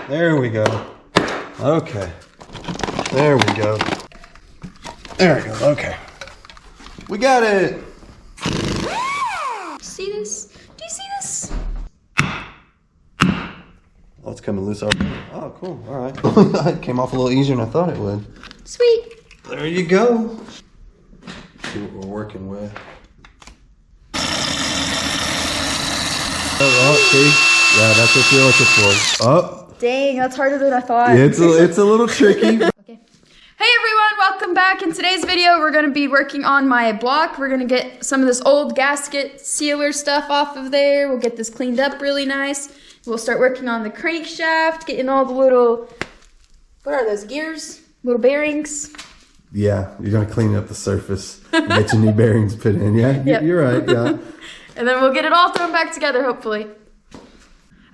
There we go. Okay. There we go. There we go. Okay. We got it. See this? Do you see this? Oh, it's coming loose. Oh, cool. All right. It came off a little easier than I thought it would. Sweet. There you go. See what we're working with. Oh, see? Yeah, that's what you're looking for. Oh. Dang, that's harder than I thought. It's a little tricky. Okay. Hey everyone, welcome back. In today's video, we're going to be working on my block. We're going to get some of this old gasket sealer stuff off of there. We'll get this cleaned up really nice. We'll start working on the crankshaft, getting all the little, what are those, gears? Little bearings. Yeah, you're going to clean up the surface and get your new bearings put in. Yeah, Yep. You're right, yeah. And then we'll get it all thrown back together, hopefully.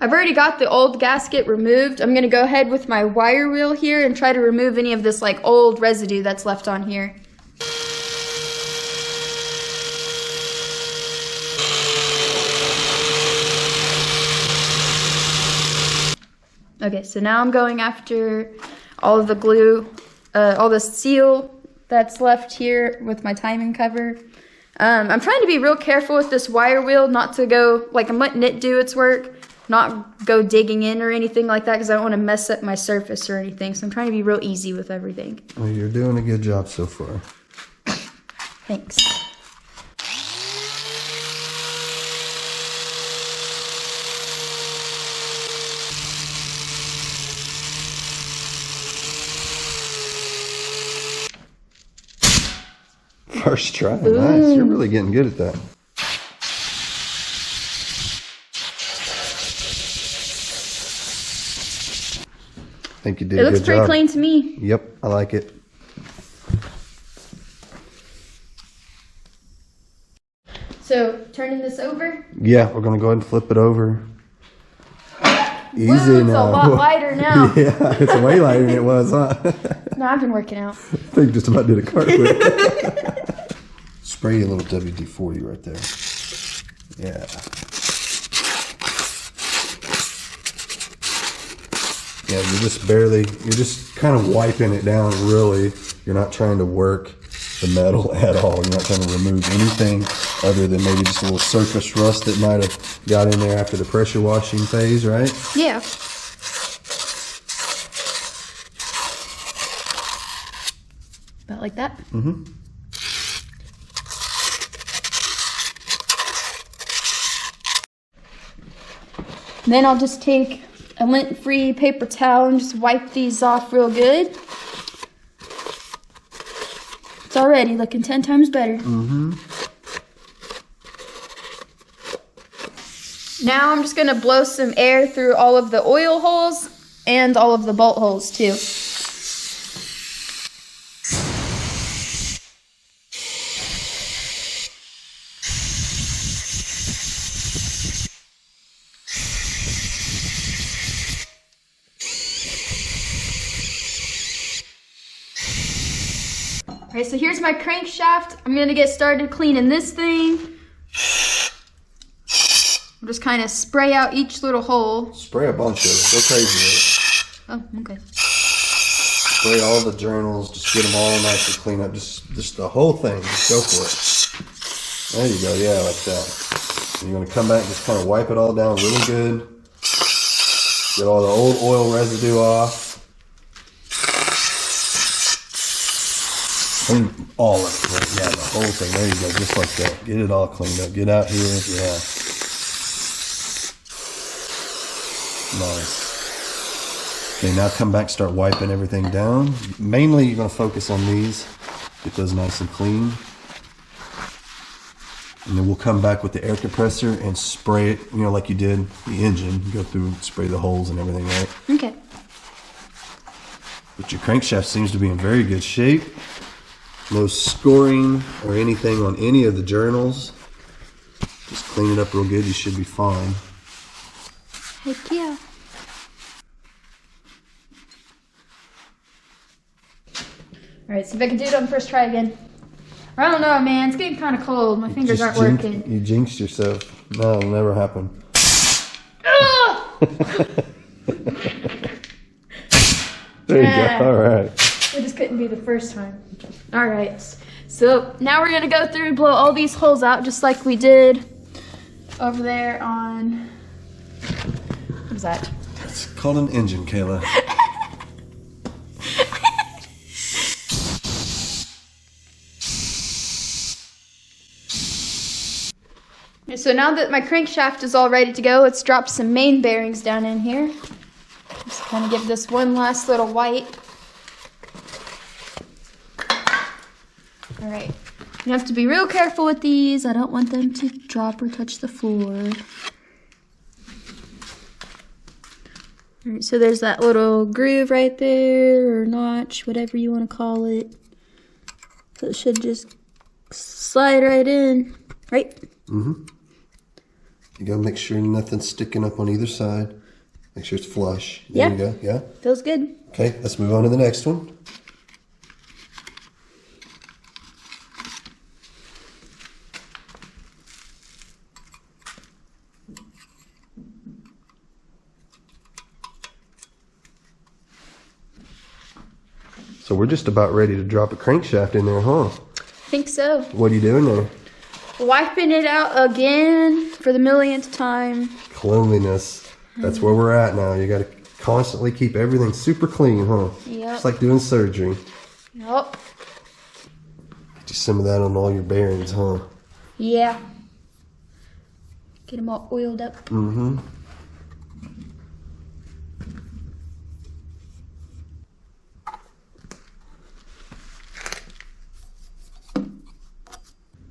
I've already got the old gasket removed. I'm going to go ahead with my wire wheel here and try to remove any of this like old residue that's left on here. Okay, so now I'm going after all of the glue, all the seal that's left here with my timing cover. I'm trying to be real careful with this wire wheel, not to go, like I'm letting it do its work, not go digging in or anything like that because I don't want to mess up my surface or anything. So I'm trying to be real easy with everything. Well, you're doing a good job so far. Thanks. First try, nice. You're really getting good at that. I think you did a good job. It looks pretty clean to me. Yep, I like it. So, turning this over. Yeah, we're going to go ahead and flip it over. Easy Whoa, it's now. a lot lighter now. Yeah, it's way lighter than it was, huh? No, I've been working out. I think just about did a cartwheel. Spray a little WD-40 right there. Yeah. Yeah, you're just kind of wiping it down, really. You're not trying to work the metal at all. You're not trying to remove anything other than maybe just a little surface rust that might have got in there after the pressure washing phase, right? Yeah. About like that? Mm-hmm. Then I'll just take a lint-free paper towel and just wipe these off real good. It's already looking 10 times better. Mm-hmm. Now I'm just going to blow some air through all of the oil holes and all of the bolt holes too. Alright, so here's my crankshaft. I'm going to get started cleaning this thing. I'll just kind of spray out each little hole. Spray a bunch of it. Go crazy with it. Oh, okay. Spray all the journals. Just get them all nice and clean up. Just the whole thing. Just go for it. There you go. Yeah, like that. And you're going to come back and just kind of wipe it all down really good. Get all the old oil residue off. Clean all of it. Right? Yeah, the whole thing. There you go. Just like that. Get it all cleaned up. Get out here. Yeah. Nice. Okay, now come back, start wiping everything down. Mainly you're going to focus on these. Get those nice and clean. And then we'll come back with the air compressor and spray it, you know, like you did the engine. Go through and spray the holes and everything, right? Okay. But your crankshaft seems to be in very good shape. No scoring or anything on any of the journals. Just clean it up real good. You should be fine. Heck yeah. Alright, see if I can do it on the first try again. I don't know, man. It's getting kind of cold. My fingers aren't working. You jinxed yourself. No, it'll never happen. There you go. All right. It just couldn't be the first time. All right. So now we're gonna go through and blow all these holes out just like we did over there on, what was that? It's called an engine, Kayla. So now that my crankshaft is all ready to go, let's drop some main bearings down in here. Just kind of give this one last little wipe. All right. You have to be real careful with these. I don't want them to drop or touch the floor. All right, so there's that little groove right there, or notch, whatever you want to call it. So it should just slide right in, right? Mm-hmm. You gotta make sure nothing's sticking up on either side. Make sure it's flush. There you go. Yeah? Feels good. Okay, let's move on to the next one. So we're just about ready to drop a crankshaft in there, huh? I think so. What are you doing there? Wiping it out again for the millionth time. Cleanliness. That's where we're at now. You got to constantly keep everything super clean, huh? Yep. It's like doing surgery. Yep. Get you some of that on all your bearings, huh? Yeah. Get them all oiled up. Mm-hmm.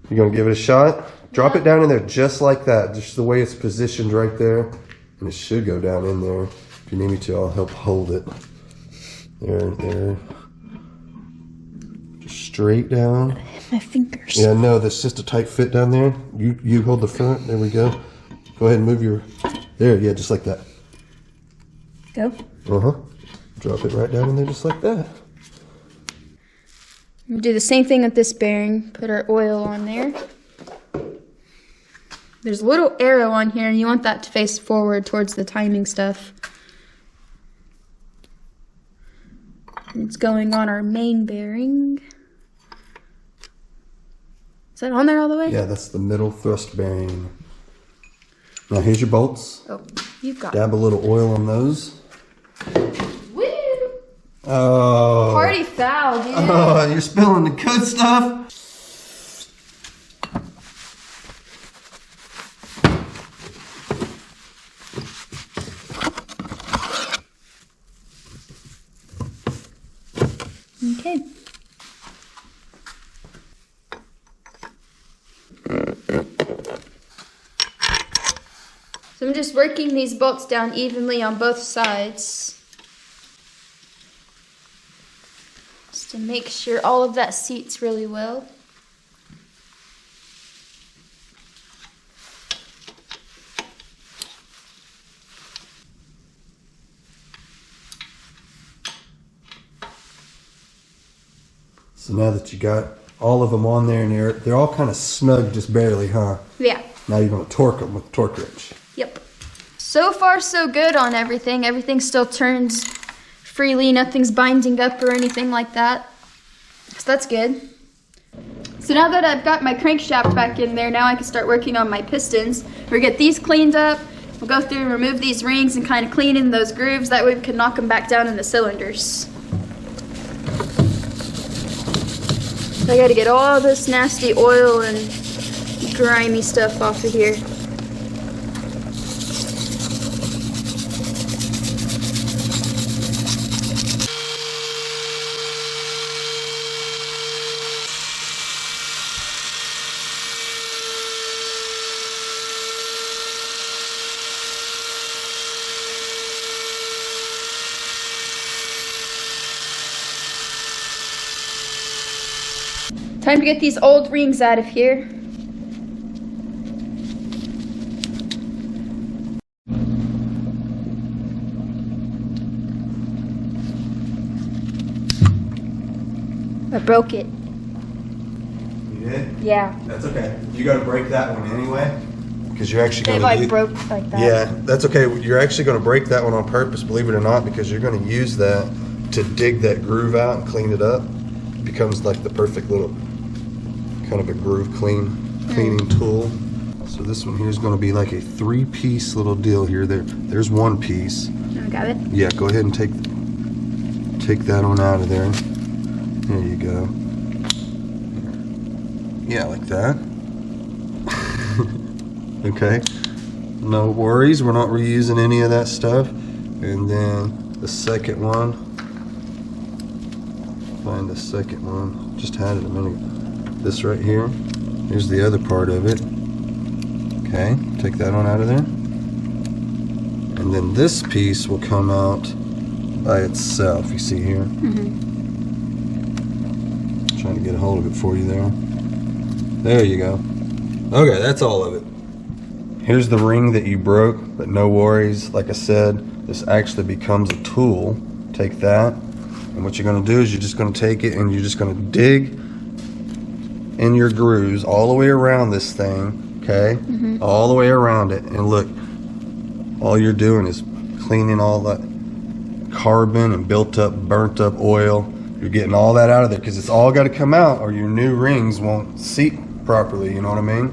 You're going to give it a shot? Drop it down in there just like that. Just the way it's positioned right there. And it should go down in there. If you need me to, I'll help hold it. There. Just straight down. My fingers. Yeah, no, that's just a tight fit down there. You hold the front. There we go. Go ahead and move your... There, yeah, just like that. Go. Uh-huh. Drop it right down in there just like that. We'll do the same thing with this bearing. Put our oil on there. There's a little arrow on here, and you want that to face forward towards the timing stuff. And it's going on our main bearing. Is that on there all the way? Yeah, that's the middle thrust bearing. Now here's your bolts. Oh, you've got it. Dab a little oil on those. Woo! Oh. Party foul, dude. Oh, you're spilling the good stuff. Okay. So I'm just working these bolts down evenly on both sides. Just to make sure all of that seats really well. So now that you got all of them on there and they're all kind of snug just barely, huh? Yeah. Now you're going to torque them with the torque wrench. Yep. So far so good on everything. Everything still turns freely. Nothing's binding up or anything like that. So that's good. So now that I've got my crankshaft back in there, now I can start working on my pistons. We'll get these cleaned up. We'll go through and remove these rings and kind of clean in those grooves. That way we can knock them back down in the cylinders. So I gotta get all this nasty oil and grimy stuff off of here. Time to get these old rings out of here. I broke it. You did? Yeah. That's okay. You got to break that one anyway. Because you're actually going They to... like broke like that. Yeah, that's okay. You're actually going to break that one on purpose, believe it or not, because you're going to use that to dig that groove out and clean it up. It becomes like the perfect little kind of a groove cleaning tool. So this one here is going to be like a 3-piece little deal here. There's one piece. I got it. Yeah, go ahead and take that one out of there. There you go. Yeah, like that. Okay. No worries, we're not reusing any of that stuff. And then the second one. Find the second one. Just had it a minute ago. This right here. Here's the other part of it. Okay, take that one out of there. And then this piece will come out by itself, you see here? Trying to get a hold of it for you there. There you go. Okay, that's all of it. Here's the ring that you broke, but no worries. Like I said, this actually becomes a tool. Take that, and what you're gonna do is you're just gonna take it and you're just gonna dig in your grooves all the way around this thing, okay? All the way around it, and look, all you're doing is cleaning all that carbon and built up, burnt up oil. You're getting all that out of there because it's all got to come out or your new rings won't seat properly, you know what I mean?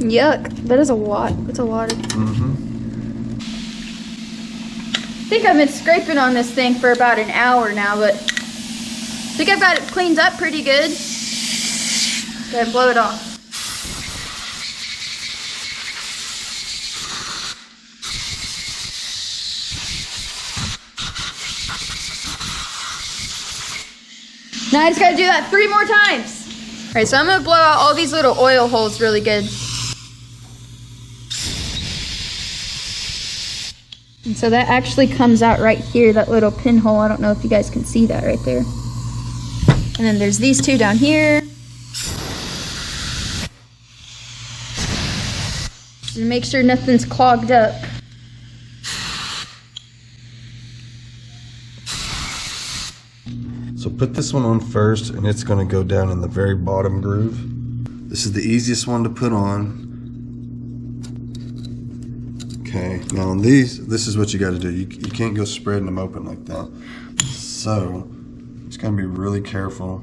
Yuck, that is a lot. That's a lot of... I think I've been scraping on this thing for about an hour now, but I think I've got it cleaned up pretty good. Go ahead and blow it off. Now I just gotta do that 3 more times. All right, so I'm gonna blow out all these little oil holes really good. And so that actually comes out right here, that little pinhole. I don't know if you guys can see that right there. And then there's these 2 down here. Just to make sure nothing's clogged up. So put this one on first, and it's going to go down in the very bottom groove. This is the easiest one to put on. Okay, now on these, this is what you got to do. You can't go spreading them open like that. So just got to be really careful.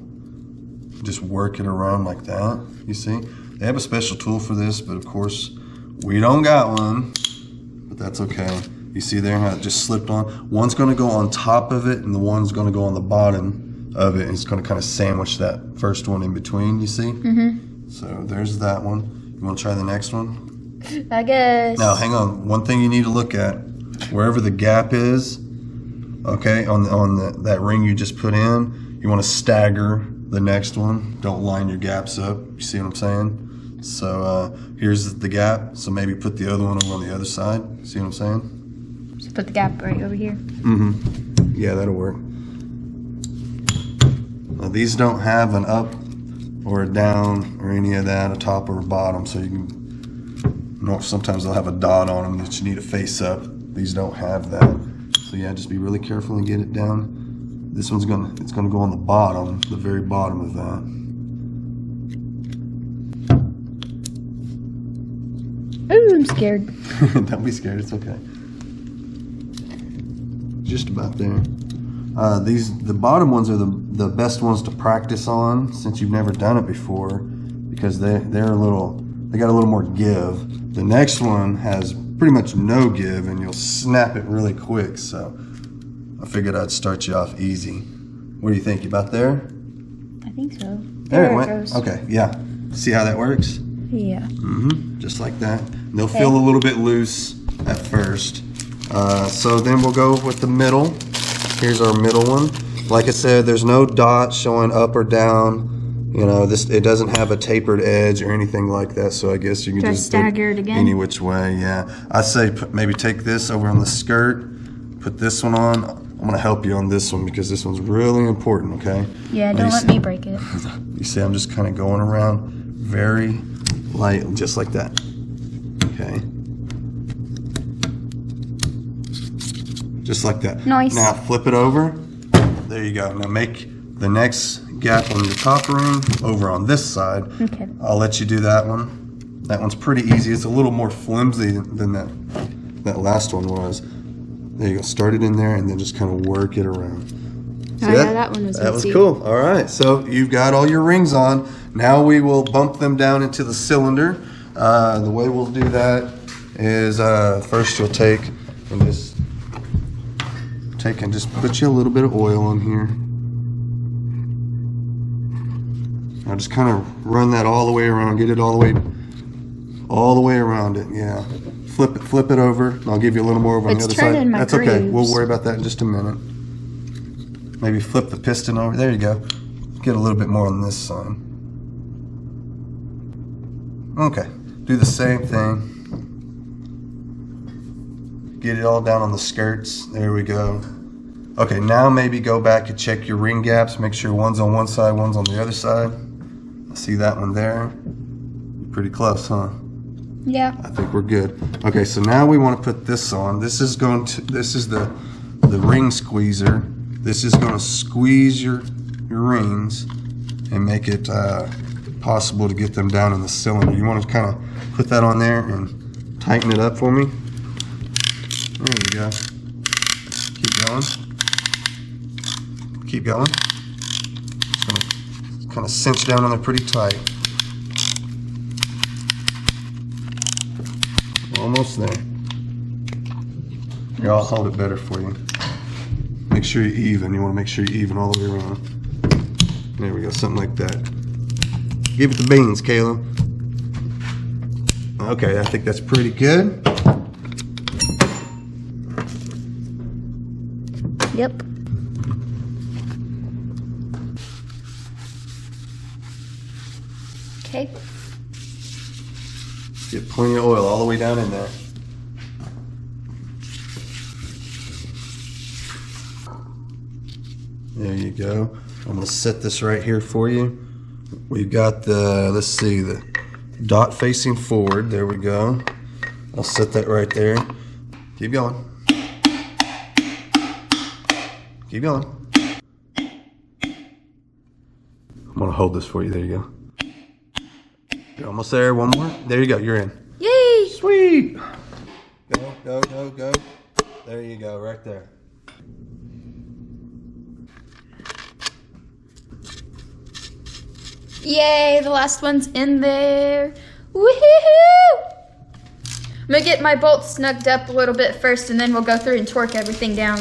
Just work it around like that. You see, they have a special tool for this, but of course we don't got one. But that's okay. You see there how it just slipped on. One's going to go on top of it, and the one's going to go on the bottom of it, and it's going to kind of sandwich that first one in between, you see? So there's that one. You want to try the next one? I guess. Now hang on, one thing you need to look at, wherever the gap is, okay, on that ring you just put in, you want to stagger the next one. Don't line your gaps up, you see what I'm saying? So here's the gap, so maybe put the other one over on the other side, see what I'm saying? Just put the gap right over here. Yeah, that'll work. Now, these don't have an up or a down or any of that, a top or a bottom, so you can, sometimes they'll have a dot on them that you need to face up. These don't have that. So yeah, just be really careful and get it down. This one's it's gonna go on the bottom, the very bottom of that. Ooh, I'm scared. Don't be scared, it's okay. Just about there. The bottom ones are the best ones to practice on since you've never done it before, because they got a little more give. The next one has pretty much no give, and you'll snap it really quick. So I figured I'd start you off easy. What do you think? You about there? I think so. There it went. Okay, yeah. See how that works? Yeah. Just like that. And they'll feel a little bit loose at first. So then we'll go with the middle. Here's our middle one. Like I said, there's no dot showing up or down. You know, it doesn't have a tapered edge or anything like that. So I guess you can just stagger it again. Any which way. Yeah. I say maybe take this over on the skirt. Put this one on. I'm gonna help you on this one because this one's really important. Okay. Yeah. Don't let me break it. You see, I'm just kind of going around very light, just like that. Okay. Just like that. Nice. Now flip it over. There you go. Now make the next gap on your top ring over on this side. Okay. I'll let you do that one. That one's pretty easy. It's a little more flimsy than that last one was. There you go. Start it in there and then just kind of work it around. See oh yeah, that one was That was easy. cool. All right, so you've got all your rings on. Now we will bump them down into the cylinder. The way we'll do that is first you'll take and just put you a little bit of oil on here. Now just kind of run that all the way around. Get it all the way around it. Yeah. Flip it over. I'll give you a little more over on the other side. That's okay. We'll worry about that in just a minute. Maybe flip the piston over. There you go. Get a little bit more on this side. Okay. Do the same thing. Get it all down on the skirts. There we go. Okay, now maybe go back and check your ring gaps. Make sure one's on one side, one's on the other side. I see that one there. Pretty close, huh? Yeah. I think we're good. Okay, so now we want to put this on. This is the ring squeezer. This is going to squeeze your rings and make it possible to get them down in the cylinder. You want to kind of put that on there and tighten it up for me. There we go. Keep going. Keep going. It's going to kind of cinch down on there pretty tight. Almost there. Here, I'll hold it better for you. Make sure you're even. You want to make sure you're even all the way around. There we go, something like that. Give it the beans, Caleb. Okay, I think that's pretty good. Yep. Okay. Get plenty of oil all the way down in there. There you go. I'm going to set this right here for you. We've got the, let's see, the dot facing forward. There we go. I'll set that right there. Keep going. Keep going. I'm going to hold this for you. There you go. You're almost there. One more. There you go. You're in. Yay! Sweet. Go, go, go, go. There you go. Right there. Yay, the last one's in there. Woohoo! I'm gonna get my bolts snugged up a little bit first and then we'll go through and torque everything down.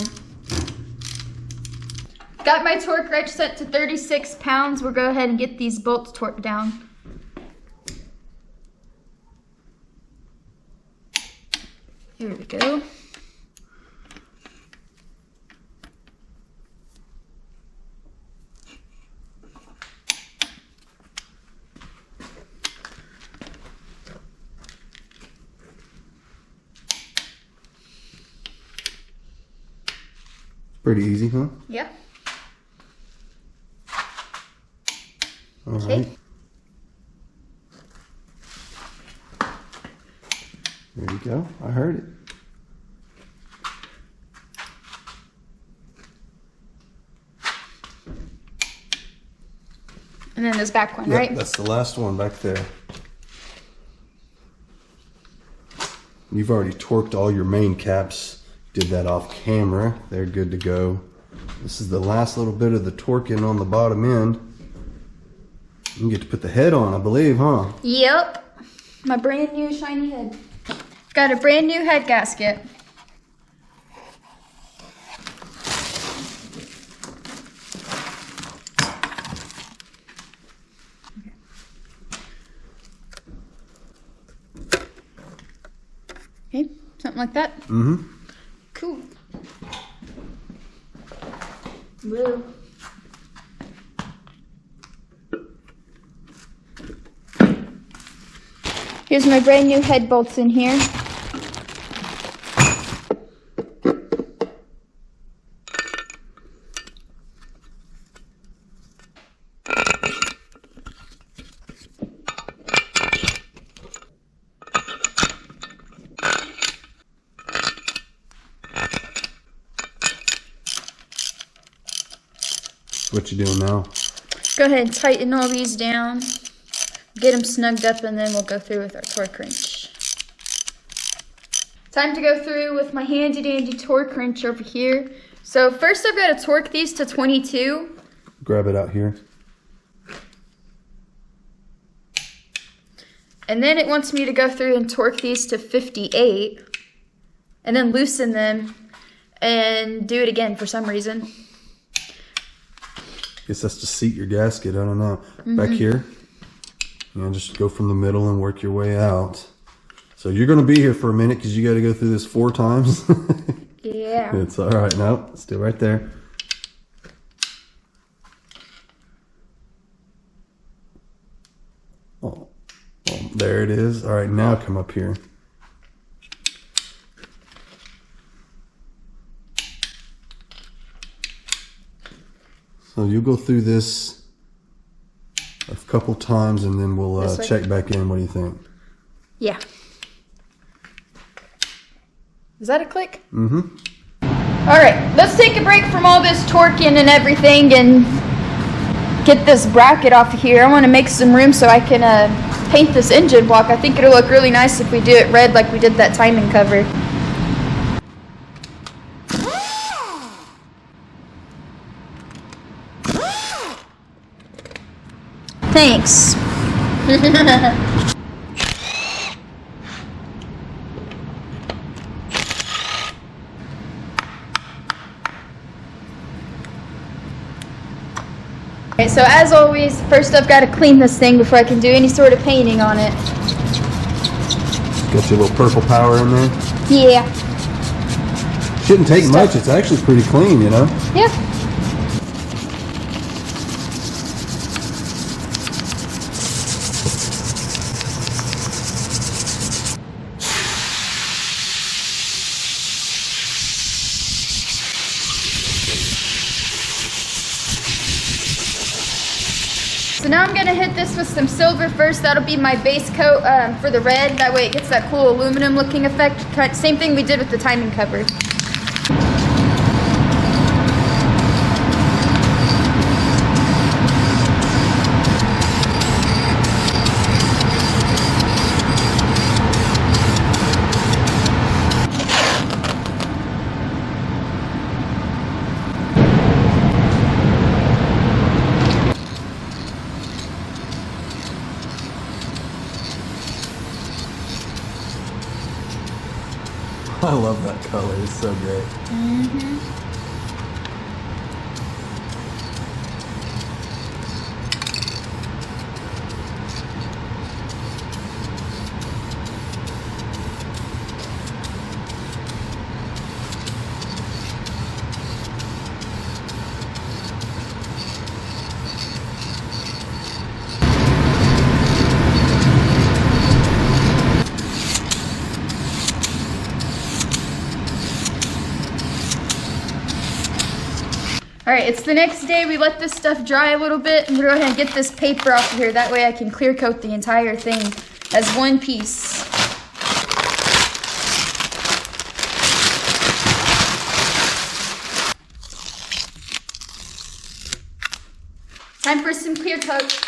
Got my torque wrench set to 36 pounds. We'll go ahead and get these bolts torqued down. Here we go. Pretty easy, huh? Yeah. All Okay. right. There you go. I heard it. And then this back one, Yep, right? that's the last one back there. You've already torqued all your main caps. Did that off camera. They're good to go. This is the last little bit of the torquing on the bottom end. You get to put the head on, I believe, huh? Yep. My brand new shiny head. Got a brand new head gasket. Okay, something like that. Mm-hmm. Cool. Whoa. Here's my brand new head bolts in here. What you doing now? Go ahead and tighten all these down. get them snugged up, and then we'll go through with our torque wrench. Time to go through with my handy dandy torque wrench over here. So first I've got to torque these to 22. Grab it out here. And then it wants me to go through and torque these to 58. And then loosen them and do it again for some reason. Guess that's to seat your gasket, I don't know. Back here, just go from the middle and work your way out. So you're going to be here for a minute because you got to go through this 4 times. Yeah. It's all right. No, stay right there. Oh, there it is. All right, now come up here. So you'll go through this a couple times and then we'll check back in. What do you think? Yeah. Is that a click? Mm-hmm. All right, let's take a break from all this torquing and everything and get this bracket off of here. I want to make some room so I can paint this engine block. I think it'll look really nice if we do it red like we did that timing cover. Thanks. Okay, so as always, first I've got to clean this thing before I can do any sort of painting on it. Got your little purple power in there? Yeah. Shouldn't take much. It's actually pretty clean, you know? Yeah. So now I'm gonna hit this with some silver first. That'll be my base coat for the red. That way it gets that cool aluminum looking effect. Same thing we did with the timing cover. I love that color. It's so great. All right, it's the next day. We let this stuff dry a little bit, and we're going to go ahead and get this paper off of here. That way I can clear coat the entire thing as one piece. Time for some clear coat.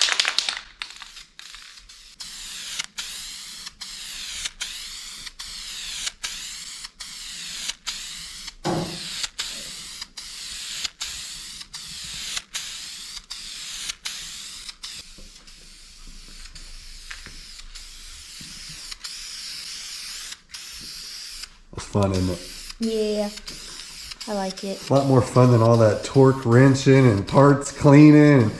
It's fun, isn't it? Yeah, I like it. A lot more fun than all that torque wrenching and parts cleaning.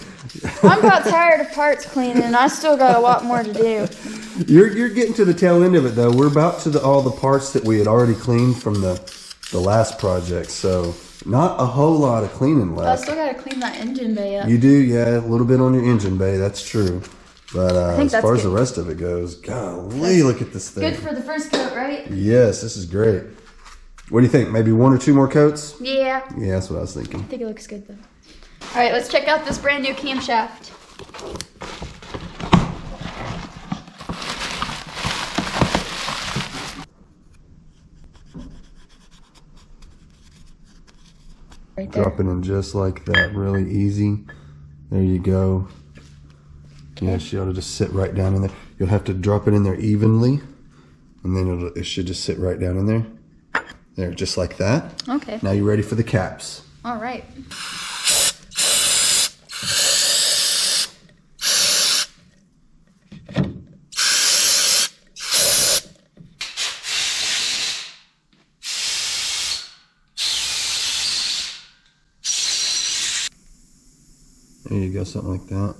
I'm about tired of parts cleaning, and I still got a lot more to do. You're getting to the tail end of it, though. We're about to all the parts that we had already cleaned from the last project, so not a whole lot of cleaning I left. still got to clean that engine bay up. You do, yeah, a little bit on your engine bay, that's true. But as far as the rest of it goes, golly, look at this thing. Good for the first coat, right? Yes, this is great. What do you think? Maybe 1 or 2 more coats? Yeah. Yeah, that's what I was thinking. I think it looks good, though. All right, let's check out this brand new camshaft. Right there. Dropping in just like that, really easy. There you go. Yeah, she ought to just sit right down in there. You'll have to drop it in there evenly, and then it should just sit right down in there. There, just like that. Okay. Now you're ready for the caps. All right. There you go, something like that.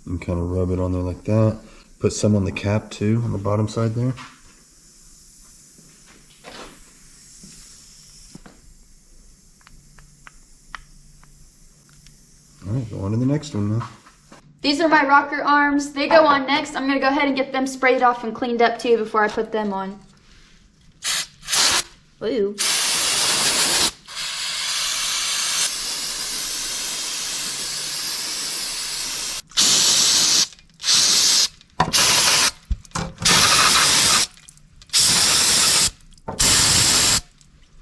You can kind of rub it on there like that. Put some on the cap too, on the bottom side there. All right, go on to the next one now. These are my rocker arms. They go on next. I'm gonna go ahead and get them sprayed off and cleaned up too before I put them on. Ooh.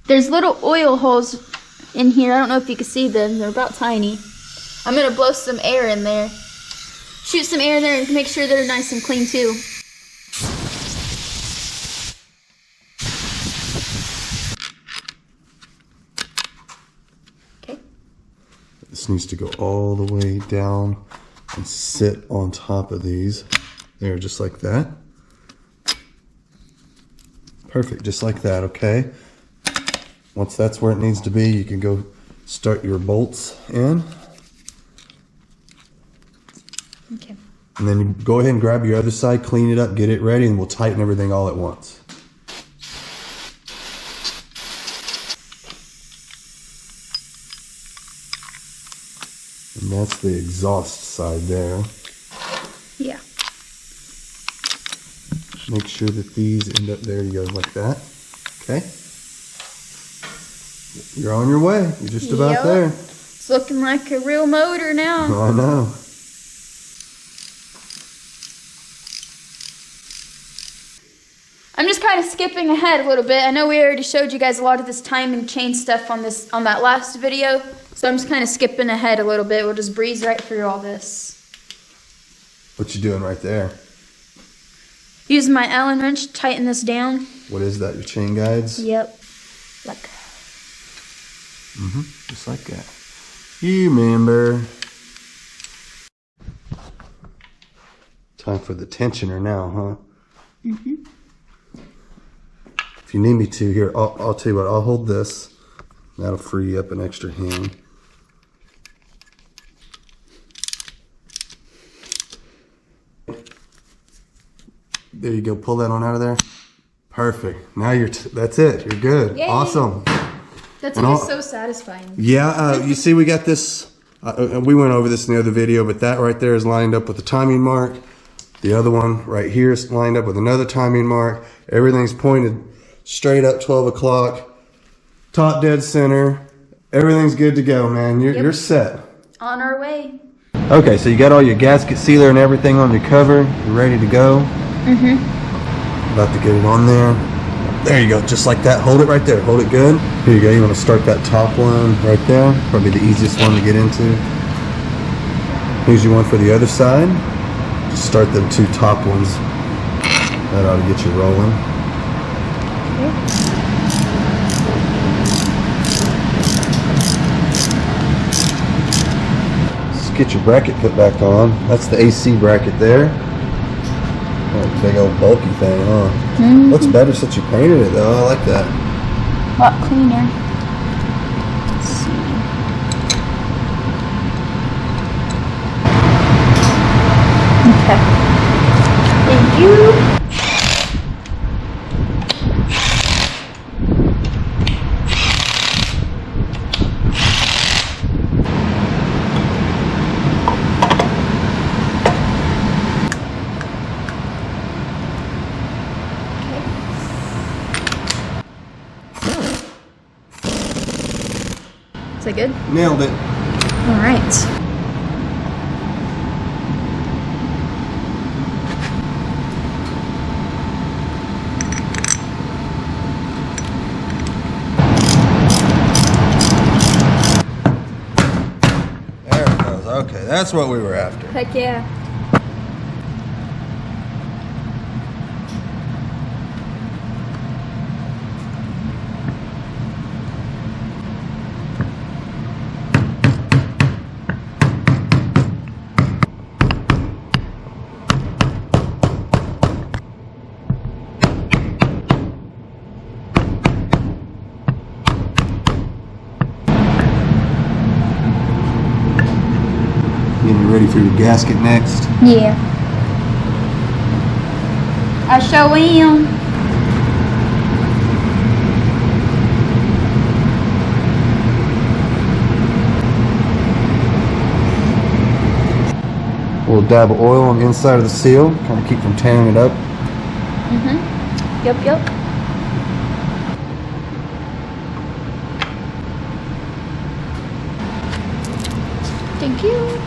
There's little oil holes in here. I don't know if you can see them. They're about tiny. I'm gonna blow some air in there. Shoot some air in there and make sure they're nice and clean too. Okay. This needs to go all the way down and sit on top of these. There, just like that. Perfect, just like that, okay? Once that's where it needs to be, you can go start your bolts in. Okay. And then you go ahead and grab your other side, clean it up, get it ready, and we'll tighten everything all at once. And that's the exhaust side there. Yeah. Make sure that these end up, there you go, like that. Okay. You're on your way. You're just about Yep. there. It's looking like a real motor now. Oh, I know. I'm just kind of skipping ahead a little bit. I know we already showed you guys a lot of this timing chain stuff on that last video, so I'm just kind of skipping ahead a little bit. We'll just breeze right through all this. What you doing right there? Using my Allen wrench to tighten this down. What is that? Your chain guides? Yep. Like. Just like that. You remember. Time for the tensioner now, huh? If you need me to, here, I'll tell you what, I'll hold this. That'll free up an extra hand. There you go, pull that on out of there. Perfect. Now that's it, you're good. Yay. Awesome. That's And always so satisfying. Yeah, you see we got this, we went over this in the other video, but that right there is lined up with the timing mark. The other one right here is lined up with another timing mark. Everything's pointed straight up 12 o'clock. Top dead center. Everything's good to go, man. You're set. On our way. Okay, so you got all your gasket sealer and everything on your cover. You're ready to go. About to get it on there. There you go, just like that. Hold it right there. Hold it good. Here you go. You want to start that top one right there. Probably the easiest one to get into. Here's your one for the other side. Just start the two top ones. That ought to get you rolling. Just get your bracket put back on. That's the AC bracket there. Oh, big old bulky thing, huh? Looks better since you painted it though. I like that. A lot cleaner. Let's see. Okay. Thank you. Is that good? Nailed it. All right. There it goes. Okay, that's what we were after. Heck yeah. ready for your gasket next? Yeah. I sure am. A little dab of oil on the inside of the seal, kind of keep from tearing it up. Yep, yep. Thank you.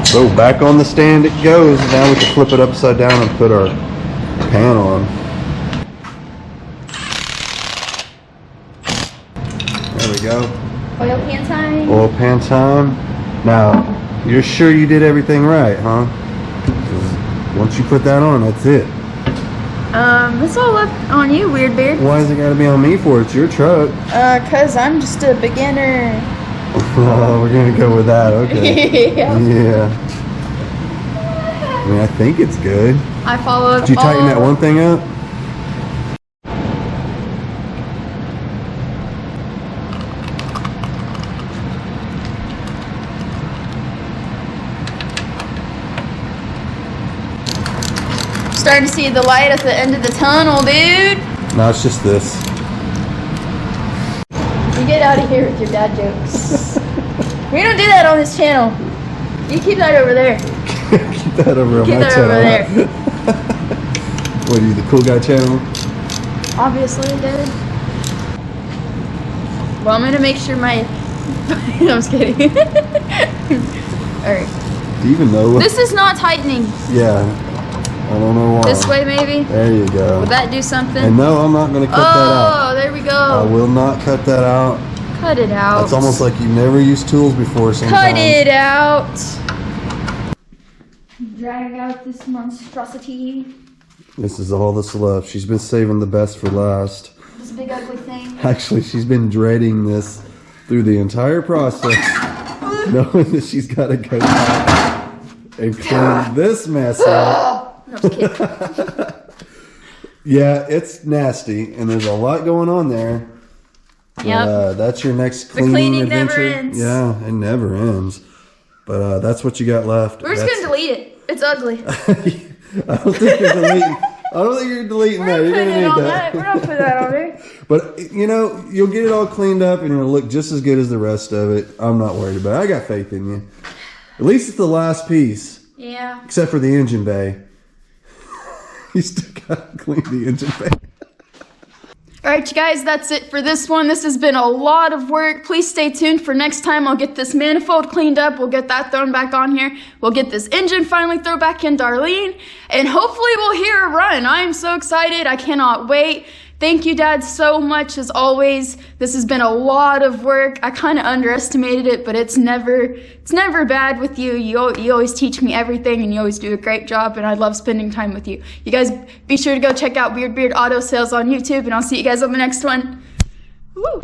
So back on the stand it goes. Now we can flip it upside down and put our pan on. There we go. Oil pan time. Oil pan time. Now, you're sure you did everything right, huh? 'Cause once you put that on, that's it. It's all up on you, Weird Beard. Why has it got to be on me for? It's your truck. 'Cause I'm just a beginner. Oh, we're gonna go with that. Okay. Yeah. Yeah. I mean, I think it's good. I followed. Did you tighten that one thing up? Starting to see the light at the end of the tunnel, dude. No, it's just this. You get out of here with your dad jokes. We don't do that on this channel. You keep that over there. Keep that over on Keep my that channel. over there. What are you, the cool guy channel? Obviously, dude. Well, I'm gonna make sure my. No, I'm just kidding. Alright. Do you even know? This is not tightening. Yeah. I don't know why. This way, maybe? There you go. Would that do something? And no, I'm not going to cut that out. Oh, there we I go. will not cut that out. Cut it out. It's almost like you've never used tools before sometimes. Cut it out. Drag out this monstrosity. This is all that's left. She's been saving the best for last. This big ugly thing. Actually, she's been dreading this through the entire process, knowing that she's got to go back and clean this mess up. No, I'm just kidding. Yeah, it's nasty, and there's a lot going on there. Yep. That's your next The cleaning cleaning adventure. never ends. Yeah, it never ends. But that's what you got left. We're just gonna delete it. It's ugly. I don't think you're deleting. I don't think you're deleting We're that. not You're putting gonna it need on that. that. We're not putting that on there. But you know, you'll get it all cleaned up, and it'll look just as good as the rest of it. I'm not worried about it. I got faith in you. At least it's the last piece, Yeah. except for the engine bay. You still gotta clean the engine bay. Alright, you guys, that's it for this one. This has been a lot of work. Please stay tuned for next time. I'll get this manifold cleaned up. We'll get that thrown back on here. We'll get this engine finally thrown back in Darlene. And hopefully we'll hear a run. I am so excited. I cannot wait. Thank you, Dad, so much as always. This has been a lot of work. I kind of underestimated it, but it's never bad with you. You always teach me everything, and you always do a great job, and I love spending time with you. You guys be sure to go check out Weird Beard Auto Sales on YouTube, and I'll see you guys on the next one. Woo!